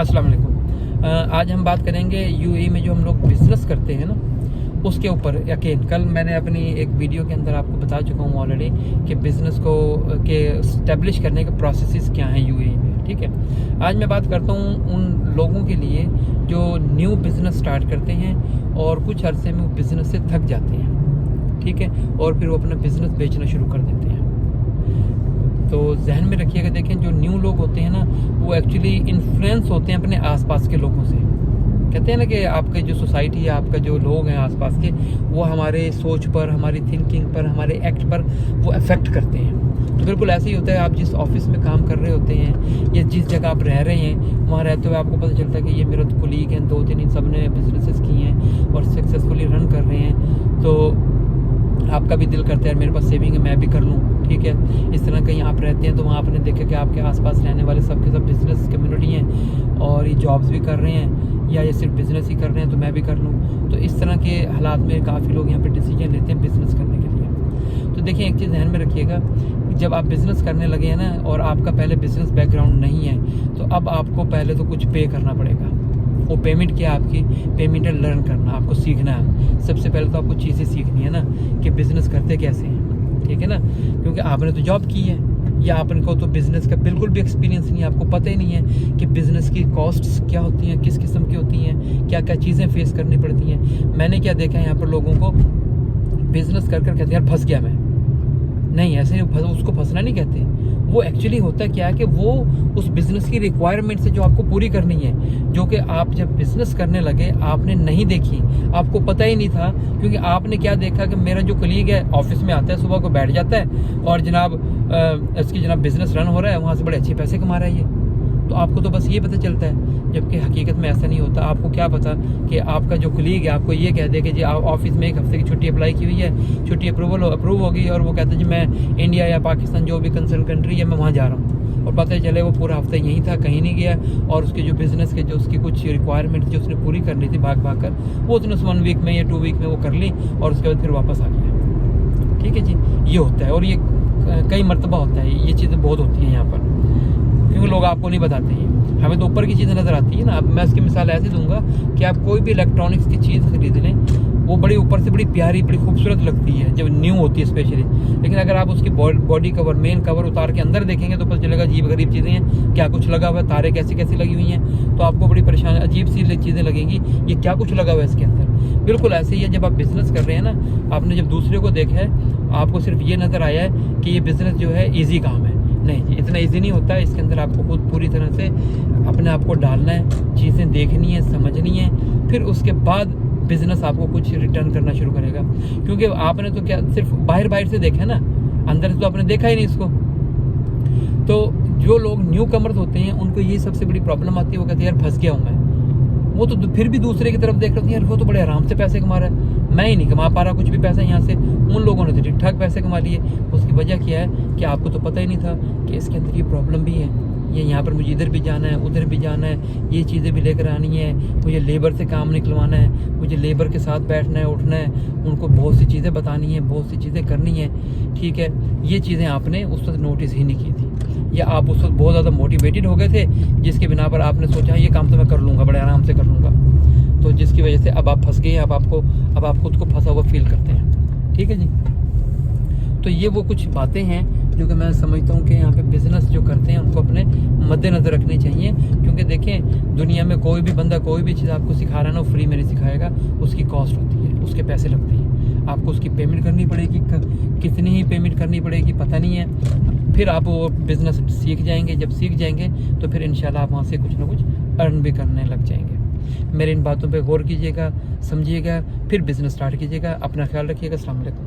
अस्सलाम वालेकुम। आज हम बात करेंगे यूएई में जो हम लोग बिज़नेस करते हैं ना उसके ऊपर। यकीन कल मैंने अपनी एक वीडियो के अंदर आपको बता चुका हूँ ऑलरेडी कि बिज़नेस को के इस्टेब्लिश करने के प्रोसेसेस क्या हैं यूएई में। ठीक है, आज मैं बात करता हूँ उन लोगों के लिए जो न्यू बिज़नेस स्टार्ट करते हैं और कुछ अरसे में वो बिज़नेस से थक जाते हैं। ठीक है, और फिर वो अपना बिज़नेस बेचना शुरू कर देते हैं। तो जहन में रखिएगा, देखें जो न्यू लोग होते हैं ना वो एक्चुअली इन्फ्लुएंस होते हैं अपने आसपास के लोगों से। कहते हैं ना कि आपके जो सोसाइटी है, आपका जो लोग हैं आसपास के, वो हमारे सोच पर, हमारी थिंकिंग पर, हमारे एक्ट पर वो अफेक्ट करते हैं। तो बिल्कुल ऐसे ही होता है। आप जिस ऑफिस में काम कर रहे होते हैं या जिस जगह आप रह रहे हैं वहाँ रहते हुए आपको पता चलता है कि ये मेरा तो कोलीग हैं, 2-3 इन सब ने बिजनेसेस किए हैं और सक्सेसफुली रन कर रहे हैं। तो आपका भी दिल करता है मेरे पास सेविंग है, मैं भी कर लूँ। ठीक है, इस तरह कहीं आप रहते हैं तो वहाँ आपने देखा कि आपके आसपास रहने वाले सब के सब बिज़नेस कम्युनिटी हैं और ये जॉब्स भी कर रहे हैं या ये सिर्फ बिज़नेस ही कर रहे हैं तो मैं भी कर लूँ। तो इस तरह के हालात में काफ़ी लोग यहाँ पे डिसीजन लेते हैं बिज़नेस करने के लिए। तो देखिए, एक चीज़ ध्यान में रखिएगा, जब आप बिज़नेस करने लगे हैं ना और आपका पहले बिज़नेस बैकग्राउंड नहीं है तो अब आपको पहले तो कुछ पे करना पड़ेगा। वो पेमेंट क्या, आपकी पेमेंट है लर्न करना, आपको सीखना है। सबसे पहले तो आपको चीज़ें सीखनी है ना कि बिज़नेस करते कैसे हैं। ठीक है ना, क्योंकि आपने तो जॉब की है या आपने को तो बिज़नेस का बिल्कुल भी एक्सपीरियंस नहीं है, आपको पता ही नहीं है कि बिज़नेस की कॉस्ट्स क्या होती हैं, किस किस्म की होती हैं, क्या क्या चीज़ें फेस करनी पड़ती हैं। मैंने क्या देखा है यहाँ पर लोगों को बिज़नेस कर कहते हैं यार फंस गया मैं। नहीं, ऐसे उसको फंसना नहीं कहते। वो एक्चुअली होता क्या है कि वो उस बिज़नेस की रिक्वायरमेंट से जो आपको पूरी करनी है, जो कि आप जब बिज़नेस करने लगे आपने नहीं देखी, आपको पता ही नहीं था। क्योंकि आपने क्या देखा कि मेरा जो कलीग है ऑफिस में आता है, सुबह को बैठ जाता है और जनाब इसकी जनाब बिज़नेस रन हो रहा है, वहाँ से बड़े अच्छे पैसे कमा रहा है ये। तो आपको तो बस ये पता चलता है, जबकि हकीकत में ऐसा नहीं होता। आपको क्या पता कि आपका जो कलीग है आपको ये कह दे कि जी आप ऑफिस में 1 हफ्ते की छुट्टी अप्लाई की हुई है, छुट्टी अप्रूव होगी और वो कहता है जी मैं इंडिया या पाकिस्तान जो भी कंसर्न कंट्री है मैं वहाँ जा रहा हूँ, और पता चले वो पूरा हफ्ता यहीं था, कहीं नहीं गया, और उसके जो बिज़नेस के जो उसकी कुछ रिक्वायरमेंट जो उसने पूरी करनी थी भाग भाग कर, वो उसने 1 वीक में या 2 वीक में वो कर ली और उसके बाद फिर वापस आ गया। ठीक है जी, ये होता है और ये कई मरतबा होता है। ये चीज़ें बहुत होती हैं यहाँ पर, क्योंकि लोग आपको नहीं बताते हैं। हमें तो ऊपर की चीज़ें नज़र आती है ना। अब मैं इसकी मिसाल ऐसे दूंगा कि आप कोई भी इलेक्ट्रॉनिक्स की चीज़ खरीद लें, वो बड़ी ऊपर से बड़ी प्यारी, बड़ी खूबसूरत लगती है जब न्यू होती है स्पेशली, लेकिन अगर आप उसकी बॉडी कवर, मेन कवर उतार के अंदर देखेंगे तो पता चलेगा अजीब गरीब चीज़ें हैं, क्या कुछ लगा हुआ है, तारे कैसी कैसी लगी हुई हैं, तो आपको बड़ी परेशान अजीब सी चीज़ें लगेंगी, ये क्या कुछ लगा हुआ है इसके अंदर। बिल्कुल ऐसे ही है जब आप बिज़नेस कर रहे हैं ना, आपने जब दूसरे को देखा है, आपको सिर्फ ये नज़र आया है कि ये बिज़नेस जो है ईजी काम है। नहीं जी, इतना इजी नहीं होता है। इसके अंदर आपको खुद पूरी तरह से अपने आप को डालना है, चीज़ें देखनी है, समझनी है, फिर उसके बाद बिज़नेस आपको कुछ रिटर्न करना शुरू करेगा। क्योंकि आपने तो क्या सिर्फ बाहर से देखा है ना, अंदर से तो आपने देखा ही नहीं इसको। तो जो लोग न्यू कमर्स होते हैं उनको ये सबसे बड़ी प्रॉब्लम आती है, वो कहते हैं यार फंस गया हूँ मैं। वो तो फिर भी दूसरे की तरफ देख रहे थे, यार वो तो बड़े आराम से पैसे कमा रहा है, मैं ही नहीं कमा पा रहा कुछ भी पैसा यहाँ से। उन लोगों ने तो ठीक ठाक पैसे कमा लिए। उसकी वजह क्या है कि आपको तो पता ही नहीं था कि इसके अंदर ये प्रॉब्लम भी है, ये यहाँ पर मुझे इधर भी जाना है, उधर भी जाना है, ये चीज़ें भी लेकर आनी है, मुझे लेबर से काम निकलवाना है, मुझे लेबर के साथ बैठना है, उठना है, उनको बहुत सी चीज़ें बतानी है, बहुत सी चीज़ें करनी है। ठीक है, ये चीज़ें आपने उस वक्त नोटिस ही नहीं की थी, या आप उस वक्त बहुत ज़्यादा मोटिवेटेड हो गए थे जिसके बिना पर आपने सोचा ये काम तो मैं कर लूँगा, बड़े आराम से कर लूँगा। तो जिसकी वजह से अब आप फंस गए हैं, अब आप खुद को फंसा हुआ फील करते हैं। ठीक है जी, तो ये वो कुछ बातें हैं जो कि मैं समझता हूँ कि यहाँ पे बिज़नेस जो करते हैं उनको अपने मद्देनज़र रखनी चाहिए। क्योंकि देखें, दुनिया में कोई भी बंदा कोई भी चीज़ आपको सिखा रहा है ना, वो फ्री में नहीं सिखाएगा, उसकी कॉस्ट होती है, उसके पैसे लगते हैं, आपको उसकी पेमेंट करनी पड़ेगी, कितनी ही पेमेंट करनी पड़ेगी पता नहीं है। फिर आप वो बिज़नेस सीख जाएंगे, जब सीख जाएंगे तो फिर इंशाल्लाह आप वहाँ से कुछ ना कुछ अर्न भी करने लग जाएंगे। मेरी इन बातों पे गौर कीजिएगा, समझिएगा, फिर बिज़नेस स्टार्ट कीजिएगा। अपना ख्याल रखिएगा। अस्सलाम वालेकुम।